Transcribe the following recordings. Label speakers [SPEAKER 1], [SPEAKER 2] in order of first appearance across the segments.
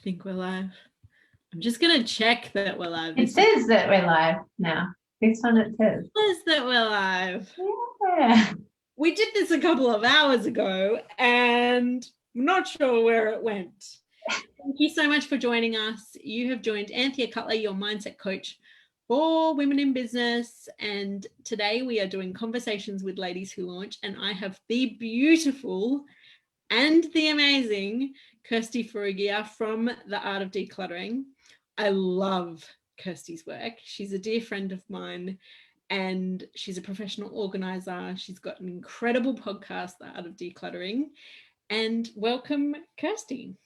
[SPEAKER 1] think we're live. I'm just going to check that we're live.
[SPEAKER 2] It says that we're live now. This one it says.
[SPEAKER 1] It says that we're live.
[SPEAKER 2] Yeah.
[SPEAKER 1] We did this a couple of hours ago and I'm not sure where it went. Thank you so much for joining us. You have joined Anthea Cutler, your mindset coach for women in business. And today we are doing conversations with ladies who launch. And I have the beautiful and the amazing Kirsty Farrugia from The Art of Decluttering. I love Kirsty's work. She's a dear friend of mine and she's a professional organizer. She's got an incredible podcast, The Art of Decluttering. And welcome, Kirsty.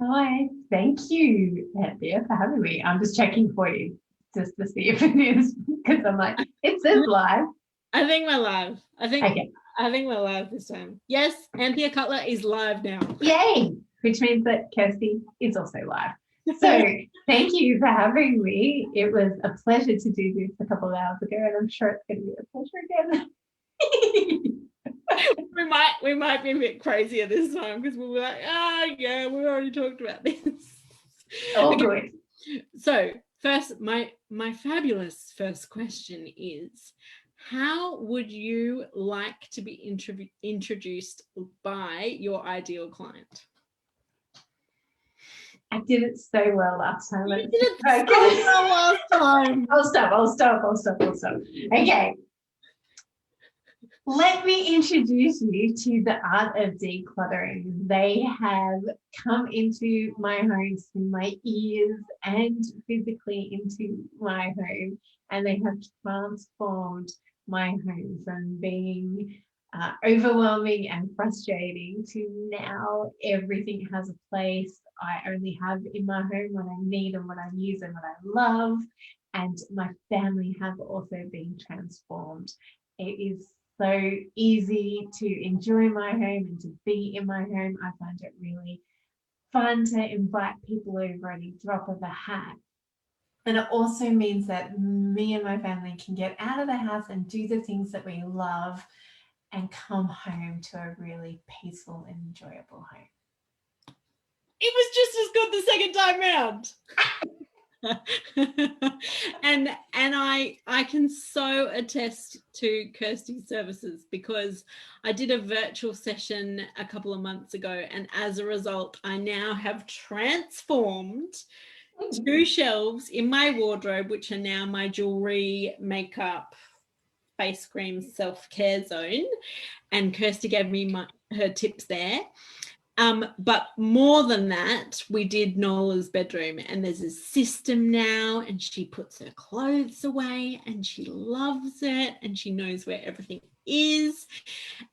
[SPEAKER 2] Hi, thank you, Anthea, for having me. I'm just checking for you just to see if it is, because I'm like, it says live.
[SPEAKER 1] I think we're live. I think we're live this time. Yes, Anthea Cutler is live now.
[SPEAKER 2] Yay! Which means that Kirsty is also live. So thank you for having me. It was a pleasure to do this a couple of hours ago, and I'm sure it's going to be a pleasure again.
[SPEAKER 1] we might be a bit crazier this time because we'll be like, yeah, we already talked about this.
[SPEAKER 2] Oh, good.
[SPEAKER 1] So first, my fabulous first question is, how would you like to be introduced by your ideal client?
[SPEAKER 2] I did it so well last time.
[SPEAKER 1] You did it so well last time.
[SPEAKER 2] I'll stop. Okay. Let me introduce you to The Art of Decluttering. They have come into my home through my ears and physically into my home, and they have transformed my home from being overwhelming and frustrating to now everything has a place. I only have in my home what I need and what I use and what I love, and my family have also been transformed. It is so easy to enjoy my home and to be in my home. I find it really fun to invite people over at a drop of a hat. And it also means that me and my family can get out of the house and do the things that we love and come home to a really peaceful and enjoyable home.
[SPEAKER 1] It was just as good the second time round. and I can so attest to Kirsty's services, because I did a virtual session a couple of months ago, and as a result I now have transformed 2 shelves in my wardrobe, which are now my jewelry, makeup, face cream, self-care zone, and Kirsty gave me her tips there. But more than that, we did Nola's bedroom, and there's a system now, and she puts her clothes away and she loves it and she knows where everything is.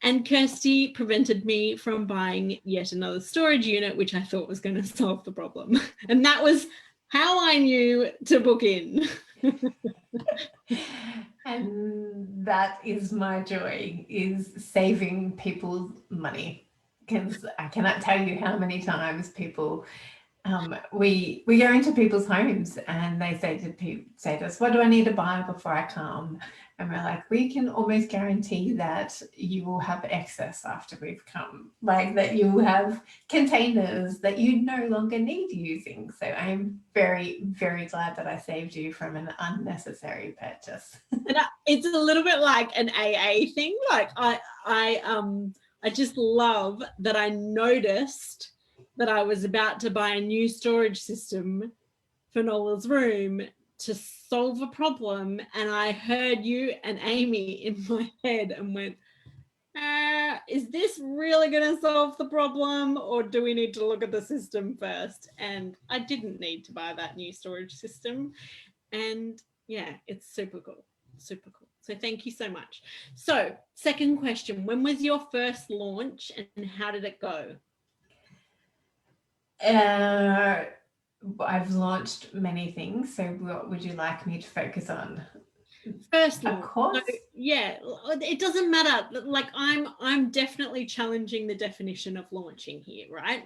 [SPEAKER 1] And Kirsty prevented me from buying yet another storage unit, which I thought was going to solve the problem. And that was how I knew to book in.
[SPEAKER 2] And that is my joy, is saving people's money. Because I cannot tell you how many times people, we go into people's homes and they say to us, what do I need to buy before I come? And we're like, we can almost guarantee that you will have excess after we've come, like that you will have containers that you no longer need using. So I'm very, very glad that I saved you from an unnecessary purchase.
[SPEAKER 1] And it's a little bit like an AA thing. Like I just love that I noticed that I was about to buy a new storage system for Nola's room to solve a problem, and I heard you and Amy in my head and went, is this really going to solve the problem, or do we need to look at the system first? And I didn't need to buy that new storage system, and yeah, it's super cool. Super cool. So thank you so much. So second question, when was your first launch and how did it go?
[SPEAKER 2] I've launched many things. So what would you like me to focus on?
[SPEAKER 1] First launch.
[SPEAKER 2] Of course.
[SPEAKER 1] So, yeah, it doesn't matter. Like I'm definitely challenging the definition of launching here, right?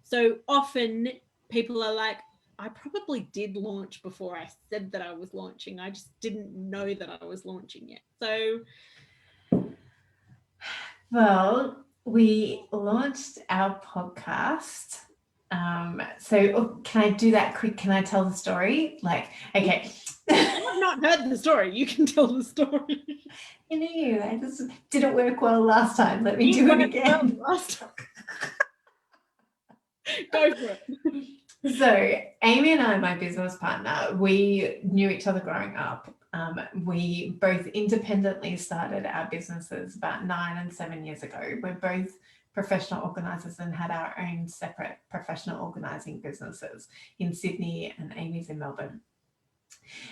[SPEAKER 1] So often people are like, I probably did launch before I said that I was launching. I just didn't know that I was launching yet. So,
[SPEAKER 2] well, we launched our podcast Can I do that quick? Can I tell the story? Like, okay.
[SPEAKER 1] I've not heard the story. You can tell the story.
[SPEAKER 2] You know, I just didn't work well last time. Let me do it again.
[SPEAKER 1] Well, last time. Go for it.
[SPEAKER 2] So Amy and I, my business partner, we knew each other growing up. We both independently started our businesses about 9 and 7 years ago. We're both professional organisers and had our own separate professional organising businesses in Sydney, and Amy's in Melbourne.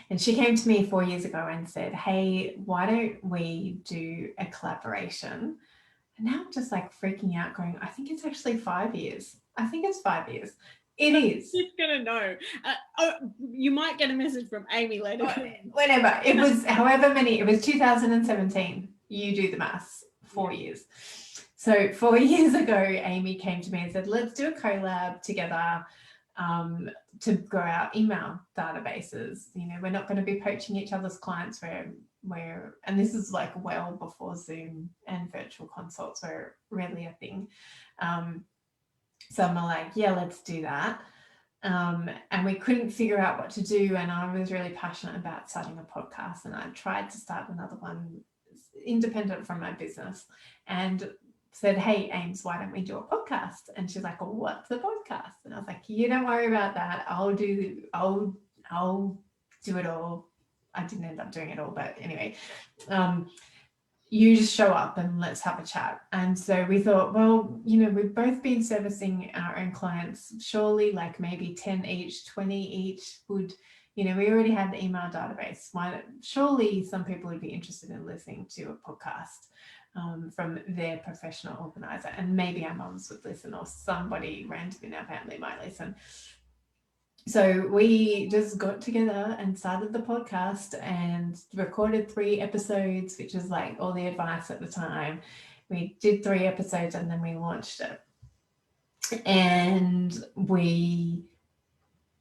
[SPEAKER 2] And she came to me 4 years ago and said, hey, why don't we do a collaboration? And now I'm just like freaking out going, I think it's actually 5 years. I think it's 5 years. It is.
[SPEAKER 1] She's going to know. You might get a message from Amy later.
[SPEAKER 2] Whenever. It was however many, it was 2017. You do the maths, 4 years. So 4 years ago, Amy came to me and said, let's do a collab together to grow our email databases. You know, we're not going to be poaching each other's clients and this is like well before Zoom and virtual consults were really a thing. So I'm like, yeah, let's do that. And we couldn't figure out what to do. And I was really passionate about starting a podcast, and I tried to start another one independent from my business and said, hey, Ames, why don't we do a podcast? And she's like, well, what's the podcast? And I was like, you don't worry about that. I'll do it all. I didn't end up doing it all, but anyway, you just show up and let's have a chat. And so we thought, well, you know, we've both been servicing our own clients. Surely like maybe 10 each, 20 each would, you know, we already had the email database. Surely some people would be interested in listening to a podcast from their professional organizer, and maybe our mums would listen, or somebody random in our family might listen. So we just got together and started the podcast and recorded 3 episodes, which was like all the advice at the time. We did 3 episodes and then we launched it. And we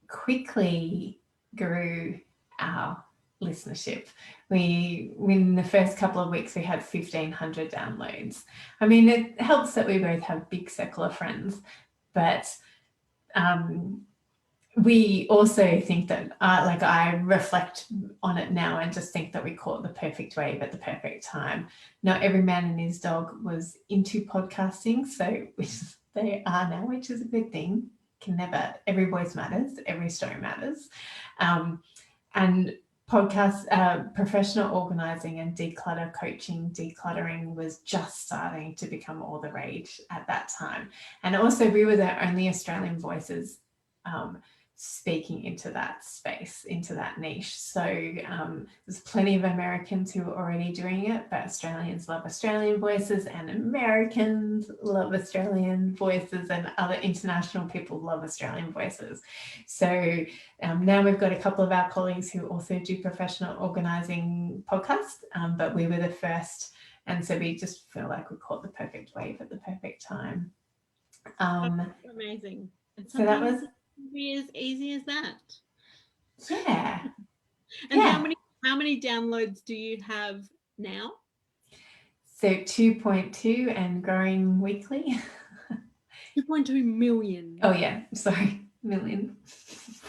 [SPEAKER 2] quickly grew our listenership. In the first couple of weeks, we had 1,500 downloads. I mean, it helps that we both have big circle of friends, but we also think that, I reflect on it now and just think that we caught the perfect wave at the perfect time. Not every man and his dog was into podcasting, so they are now, which is a good thing. Every voice matters, every story matters. And podcast, professional organising and decluttering was just starting to become all the rage at that time. And also we were the only Australian voices speaking into that space, into that niche. So there's plenty of Americans who are already doing it, but Australians love Australian voices and Americans love Australian voices, and other international people love Australian voices. So now we've got a couple of our colleagues who also do professional organising podcasts, but we were the first. And so we just feel like we caught the perfect wave at the perfect time.
[SPEAKER 1] Amazing.
[SPEAKER 2] So that was
[SPEAKER 1] be as easy as that.
[SPEAKER 2] Yeah.
[SPEAKER 1] And how many downloads do you have now?
[SPEAKER 2] So 2.2 and growing weekly.
[SPEAKER 1] 2.2 million.
[SPEAKER 2] Oh yeah, sorry, million.
[SPEAKER 1] It's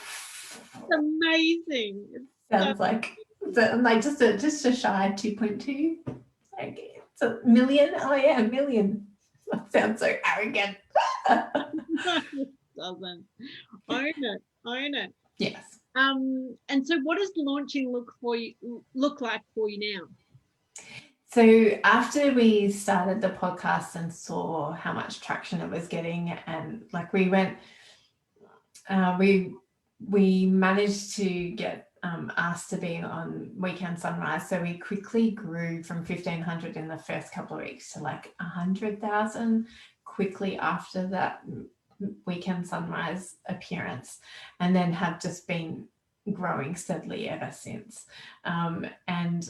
[SPEAKER 1] amazing.
[SPEAKER 2] Sounds like just a shy of 2.2. Like it's a million. Oh yeah, a million. That sounds so arrogant.
[SPEAKER 1] Doesn't. Own it.
[SPEAKER 2] Yes.
[SPEAKER 1] And so what does launching look like for you now?
[SPEAKER 2] So after we started the podcast and saw how much traction it was getting, and like we went, we managed to get asked to be on Weekend Sunrise. So we quickly grew from 1,500 in the first couple of weeks to like 100,000 quickly after that Weekend Sunrise appearance, and then have just been growing steadily ever since. And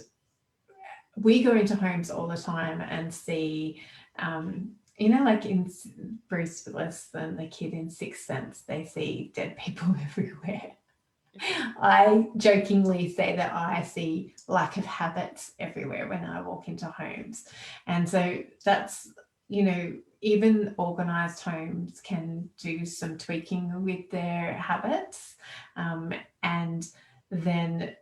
[SPEAKER 2] we go into homes all the time and see, like in Bruce Willis and the kid in Sixth Sense, they see dead people everywhere. I jokingly say that I see lack of habits everywhere when I walk into homes. And so that's, even organised homes can do some tweaking with their habits, and then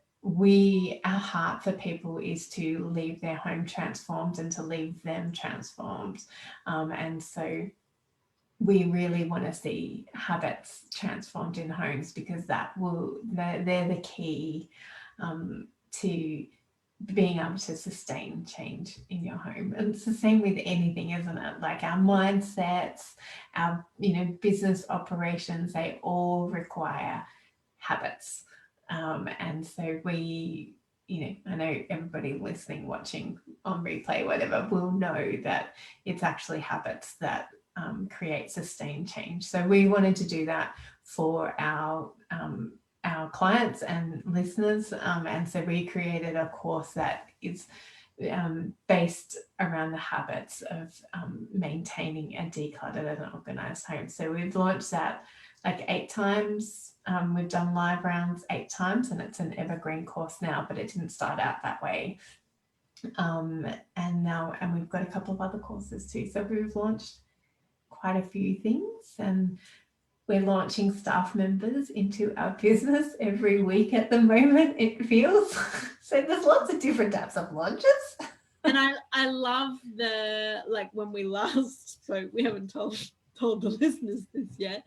[SPEAKER 2] our heart for people is to leave their home transformed and to leave them transformed, and so we really want to see habits transformed in homes, because they're the key to being able to sustain change in your home. And it's the same with anything, isn't it? Like our mindsets, our business operations, they all require habits. And so we, I know everybody listening, watching on replay, whatever, will know that it's actually habits that create sustained change. So we wanted to do that for our clients and listeners, and so we created a course that is based around the habits of maintaining a decluttered and organised home. So we've launched that like 8 times. We've done live rounds 8 times, and it's an evergreen course now, but it didn't start out that way. And we've got a couple of other courses too. So we've launched quite a few things, and we're launching staff members into our business every week at the moment, it feels. So there's lots of different types of launches.
[SPEAKER 1] And I love when we last, so we haven't told the listeners this yet,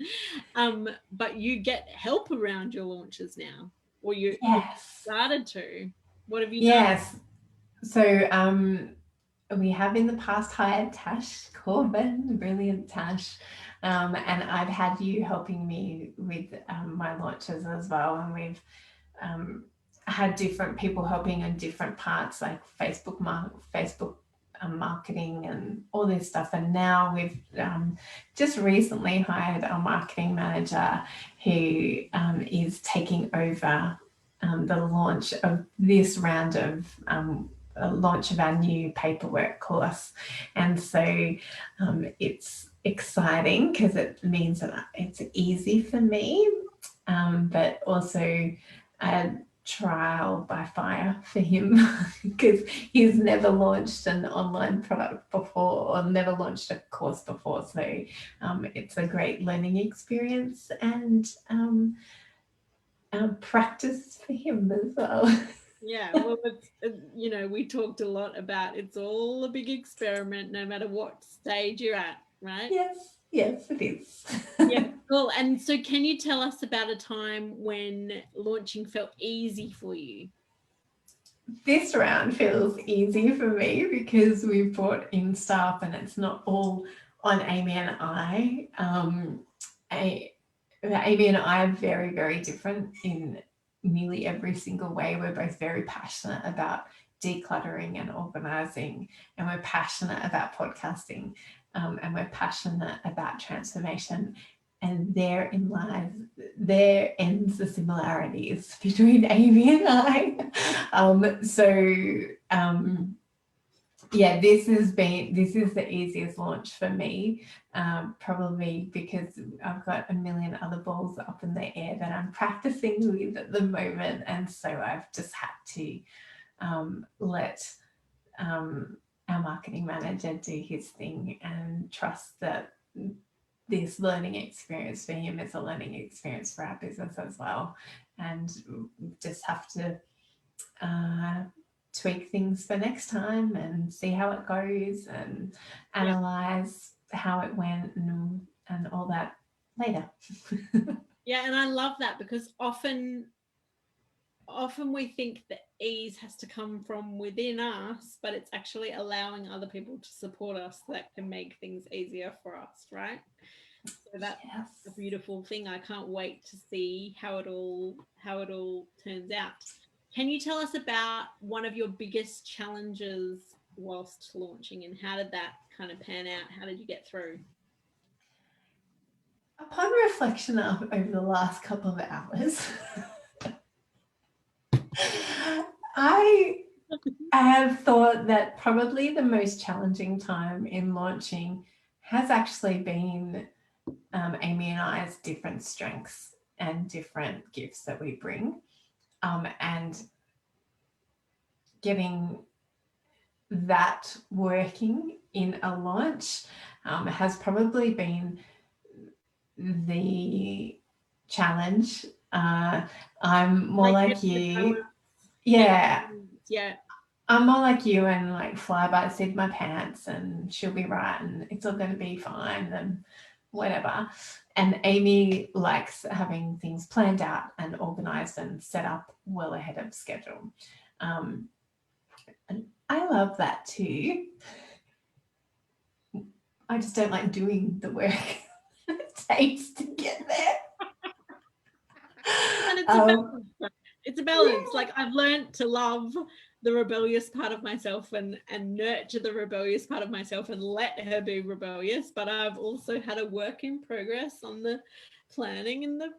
[SPEAKER 1] but you get help around your launches now, or you started to. What have you done?
[SPEAKER 2] Yes. So we have in the past hired Tash Corbin, the brilliant Tash, and I've had you helping me with my launches as well, and we've had different people helping in different parts, like Facebook marketing and all this stuff. And now we've just recently hired a marketing manager who is taking over the launch of this round of launch of our new paperwork course. And so it's exciting because it means that it's easy for me, but also a trial by fire for him, because he's never launched an online product before or never launched a course before. So it's a great learning experience and practice for him as well.
[SPEAKER 1] Yeah, well, it's, we talked a lot about it's all a big experiment, no matter what stage you're at, right?
[SPEAKER 2] Yes, it is.
[SPEAKER 1] Yeah, cool. And so can you tell us about a time when launching felt easy for you?
[SPEAKER 2] This round feels easy for me because we've brought in staff and it's not all on Amy and I. Amy and I are very, very different in nearly every single way. We're both very passionate about decluttering and organising, and we're passionate about podcasting, and we're passionate about transformation. And there ends the similarities between Amy and I. Yeah, this is the easiest launch for me, probably because I've got a million other balls up in the air that I'm practicing with at the moment, and so I've just had to let our marketing manager do his thing and trust that this learning experience for him is a learning experience for our business as well, and just have to tweak things for next time and see how it goes and analyze how it went and all that later.
[SPEAKER 1] Yeah, and I love that because often we think that ease has to come from within us, but it's actually allowing other people to support us that can make things easier for us, right? So that's a beautiful thing. I can't wait to see how it all turns out. Can you tell us about one of your biggest challenges whilst launching, and how did that kind of pan out? How did you get through?
[SPEAKER 2] Upon reflection over the last couple of hours, I have thought that probably the most challenging time in launching has actually been Amy and I's different strengths and different gifts that we bring, and getting that working in a launch has probably been the challenge. I'm more like you. Yeah,
[SPEAKER 1] yeah.
[SPEAKER 2] I'm more like you and like fly by the seat of my pants and she'll be right and it's all going to be fine and whatever. And Amy likes having things planned out and organized and set up well ahead of schedule. And I love that too. I just don't like doing the work it takes to get there.
[SPEAKER 1] And it's a balance. It's a balance.
[SPEAKER 2] Yeah.
[SPEAKER 1] Like I've learned to love the rebellious part of myself and nurture the rebellious part of myself and let her be rebellious. But I've also had a work in progress on the planning and the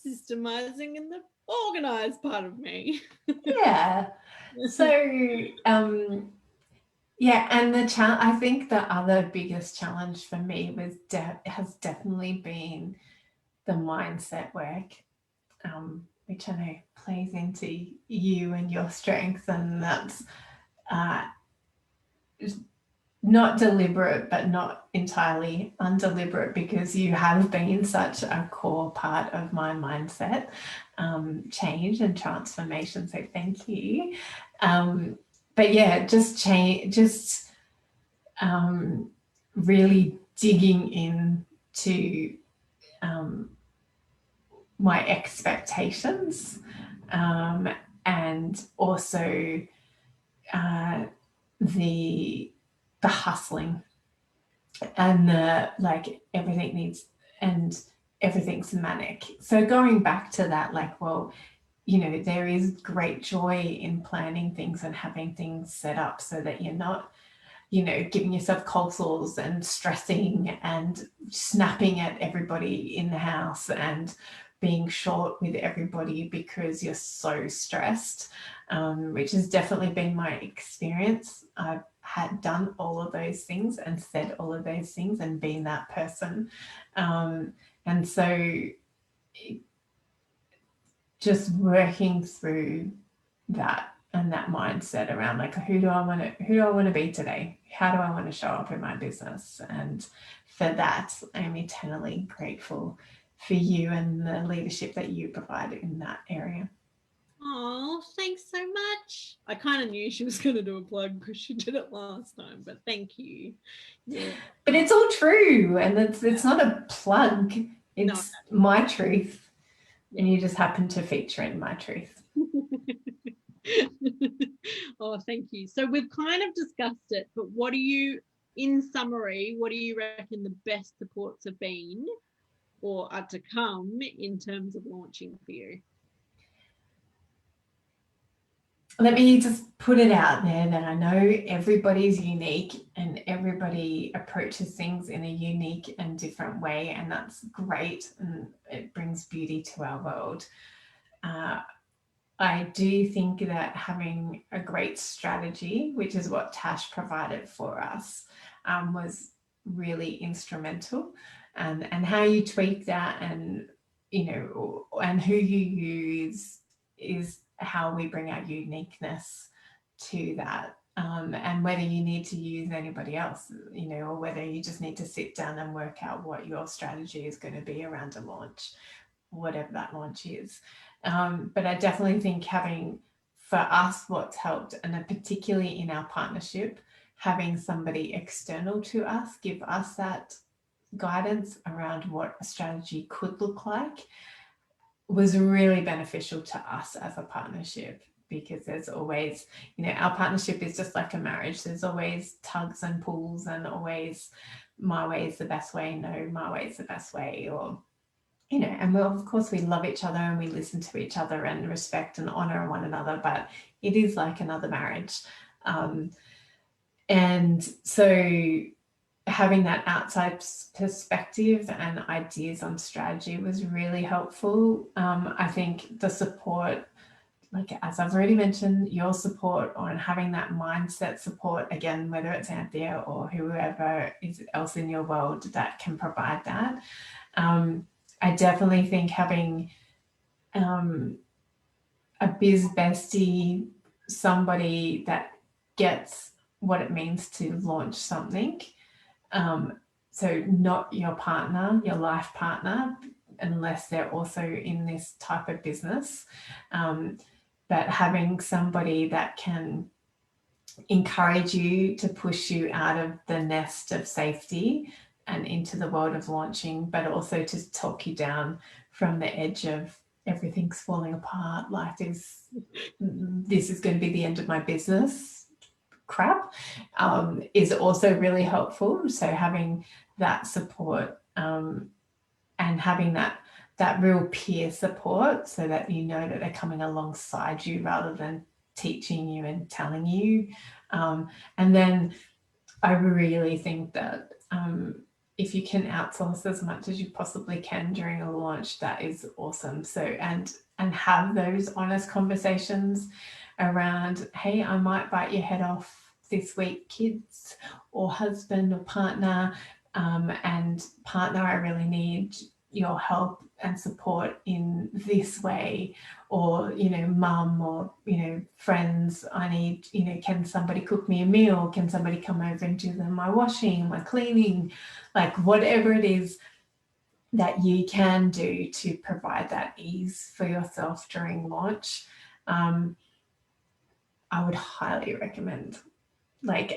[SPEAKER 1] systemizing and the organized part of me.
[SPEAKER 2] Yeah. So, yeah, and the challenge, I think the other biggest challenge for me was has definitely been the mindset work, which I know plays into you and your strengths, and that's uh, not deliberate, but not entirely undeliberate because you have been such a core part of my mindset change and transformation. So thank you. But yeah, really digging into my expectations and also the hustling and the like everything needs and everything's manic. So going back to that, like, well, you know, there is great joy in planning things and having things set up so that you're not, you know, giving yourself cold sores and stressing and snapping at everybody in the house and being short with everybody because you're so stressed, which has definitely been my experience. I've had done all of those things and said all of those things and been that person. And so just working through that and that mindset around like who do I want to be today? How do I want to show up in my business? And for that, I'm eternally grateful for you and the leadership that you provide in that area.
[SPEAKER 1] Oh, thanks so much. I kind of knew she was going to do a plug because she did it last time, but thank you. Yeah.
[SPEAKER 2] But it's all true, and it's not a plug. It's my truth, and you just happen to feature in my truth.
[SPEAKER 1] Oh, thank you. So we've kind of discussed it, but what do you, in summary, what do you reckon the best supports have been or are to come in terms of launching for you?
[SPEAKER 2] Let me just put it out there that I know everybody's unique and everybody approaches things in a unique and different way, and that's great and it brings beauty to our world. I do think that having a great strategy, which is what Tash provided for us, was really instrumental. And how you tweak that and, you know, and who you use is how we bring our uniqueness to that. And whether you need to use anybody else, you know, or whether you just need to sit down and work out what your strategy is going to be around a launch, whatever that launch is. But I definitely think having, for us, what's helped, and particularly in our partnership, having somebody external to us give us that guidance around what a strategy could look like was really beneficial to us as a partnership, because there's always, you know, our partnership is just like a marriage. There's always tugs and pulls and always my way is the best way, no, my way is the best way, or, you know, and of course we love each other and we listen to each other and respect and honor one another, but it is like another marriage. And so having that outside perspective and ideas on strategy was really helpful. I think the support, like as I've already mentioned, your support on having that mindset support, again, whether it's Anthea or whoever is else in your world that can provide that. I definitely think having a biz bestie, somebody that gets what it means to launch something, So not your partner, your life partner, unless they're also in this type of business. But having somebody that can encourage you, to push you out of the nest of safety and into the world of launching, but also to talk you down from the edge of everything's falling apart. This is going to be the end of my business crap, is also really helpful. So having that support, and having that real peer support, so that you know that they're coming alongside you rather than teaching you and telling you. And then I really think that if you can outsource as much as you possibly can during a launch, that is awesome. So and have those honest conversations around, hey, I might bite your head off this week, kids or husband or partner, and partner, I really need your help and support in this way. Or, mum, or, friends, I need, can somebody cook me a meal? Can somebody come over and do my washing, my cleaning? Like whatever it is that you can do to provide that ease for yourself during launch, I would highly recommend.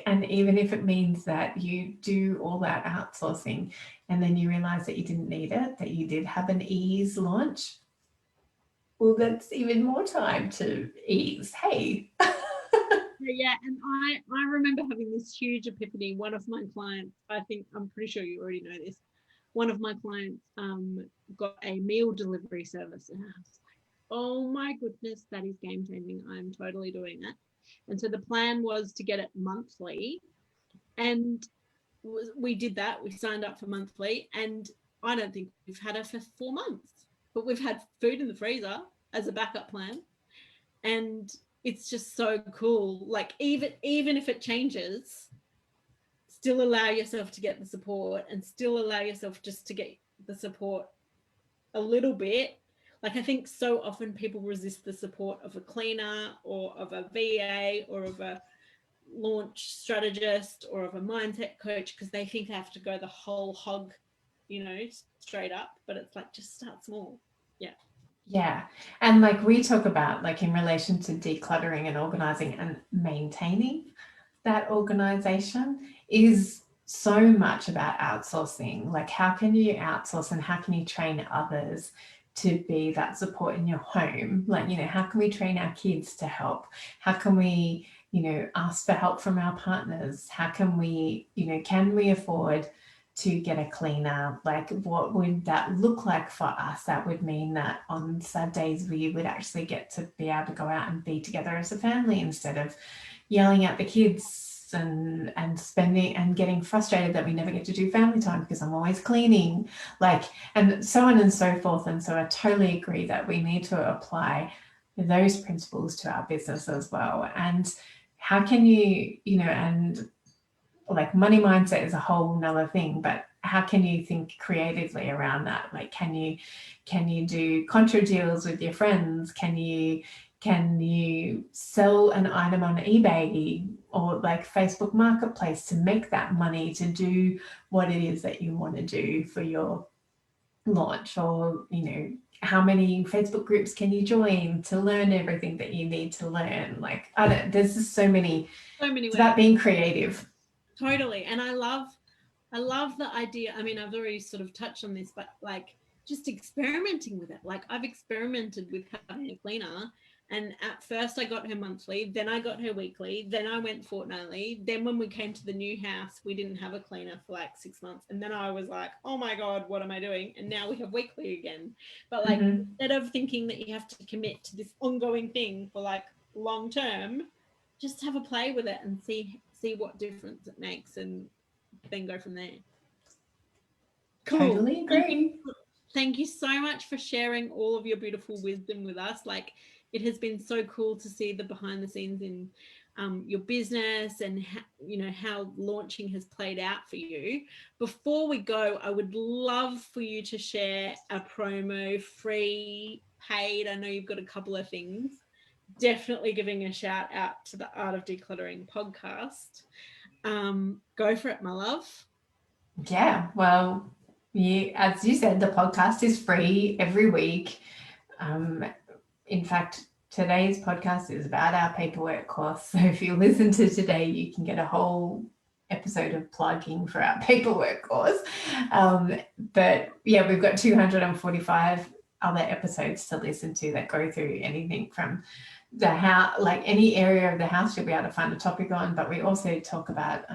[SPEAKER 2] And even if it means that you do all that outsourcing and then you realize that you didn't need it, that you did have an ease launch, well, that's even more time to ease. Hey.
[SPEAKER 1] Yeah, and I remember having this huge epiphany. One of my clients, I'm pretty sure you already know this, one of my clients got a meal delivery service, and I was like, oh my goodness, that is game changing. I'm totally doing that. And so the plan was to get it monthly, and we did that. We signed up for monthly, and I don't think we've had it for 4 months, but we've had food in the freezer as a backup plan. And it's just so cool. Like even if it changes, still allow yourself to get the support, and still allow yourself just to get the support a little bit. Like I think so often people resist the support of a cleaner or of a VA or of a launch strategist or of a mindset coach, because they think they have to go the whole hog, straight up. But it's like, just start small. Yeah.
[SPEAKER 2] Yeah. And we talk about, in relation to decluttering and organizing and maintaining that organization, is so much about outsourcing. How can you outsource, and how can you train others to be that support in your home? How can we train our kids to help? How can we, ask for help from our partners? How can we, can we afford to get a cleaner? What would that look like for us? That would mean that on Saturdays we would actually get to be able to go out and be together as a family, instead of yelling at the kids and spending and getting frustrated that we never get to do family time because I'm always cleaning, and so on and so forth. And so I totally agree that we need to apply those principles to our business as well. And how can you, and money mindset is a whole nother thing, but how can you think creatively around that? Can you do contra deals with your friends? Can you sell an item on eBay or Facebook Marketplace to make that money to do what it is that you want to do for your launch? Or, how many Facebook groups can you join to learn everything that you need to learn? There's just so many
[SPEAKER 1] ways.
[SPEAKER 2] It's about being creative.
[SPEAKER 1] Totally. And I love the idea. I mean, I've already sort of touched on this, but just experimenting with it. I've experimented with having a cleaner, and at first I got her monthly, then I got her weekly, then I went fortnightly. Then when we came to the new house, we didn't have a cleaner for 6 months. And then I was like, oh my God, what am I doing? And now we have weekly again. But instead of thinking that you have to commit to this ongoing thing for long term, just have a play with it and see what difference it makes, and then go from there. Cool.
[SPEAKER 2] Totally agree.
[SPEAKER 1] Thank you so much for sharing all of your beautiful wisdom with us. It has been so cool to see the behind the scenes in your business, and how launching has played out for you. Before we go, I would love for you to share a promo, free, paid. I know you've got a couple of things. Definitely giving a shout out to the Art of Decluttering podcast. Go for it, my love.
[SPEAKER 2] Yeah, well, as you said, the podcast is free every week. In fact, today's podcast is about our paperwork course. So if you listen to today, you can get a whole episode of plugging for our paperwork course. But yeah, we've got 245 other episodes to listen to that go through anything from the house, like any area of the house you'll be able to find a topic on. But we also talk about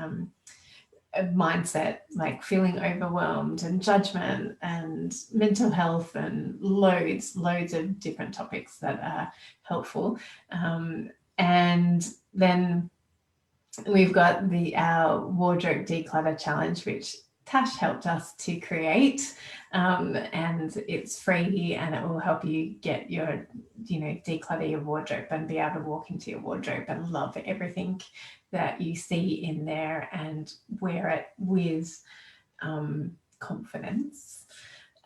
[SPEAKER 2] a mindset, like feeling overwhelmed and judgment and mental health and loads of different topics that are helpful. And then we've got our wardrobe declutter challenge, which Tash helped us to create, and it's free and it will help you get your, declutter your wardrobe and be able to walk into your wardrobe and love everything that you see in there and wear it with confidence.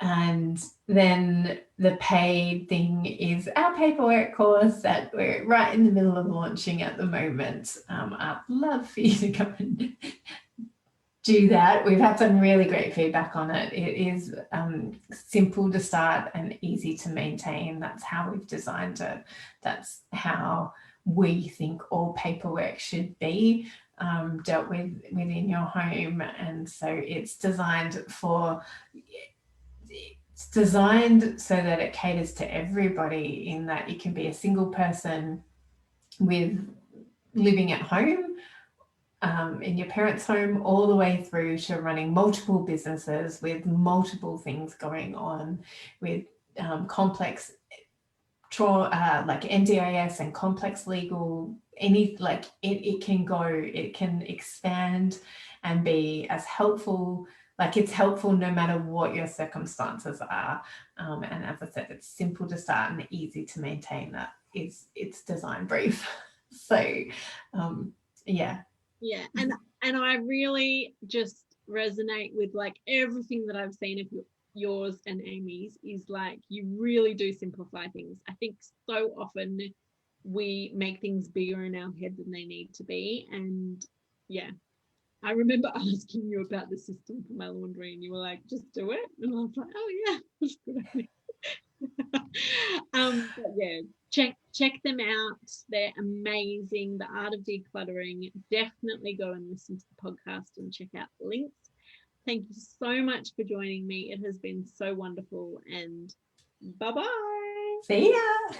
[SPEAKER 2] And then the paid thing is our paperwork course that we're right in the middle of launching at the moment. I'd love for you to come and do that. We've had some really great feedback on it. It is simple to start and easy to maintain. That's how we've designed it. That's how we think all paperwork should be dealt with within your home. And so it's designed so that it caters to everybody, in that you can be a single person with living at home in your parents' home, all the way through to running multiple businesses with multiple things going on, with complex like NDIS and complex legal, it can expand and be as helpful. Like, it's helpful no matter what your circumstances are. And as I said, it's simple to start and easy to maintain. That is its design brief. So yeah.
[SPEAKER 1] Yeah, and I really just resonate with like everything that I've seen of yours and Amy's, is like you really do simplify things. I think so often we make things bigger in our head than they need to be. And yeah, I remember asking you about the system for my laundry and you were like, just do it. And I was like, oh yeah, that's a good idea. But yeah, check them out. They're amazing. The Art of Decluttering. Definitely go and listen to the podcast and check out the links. Thank you so much for joining me. It has been so wonderful, and bye bye.
[SPEAKER 2] See ya.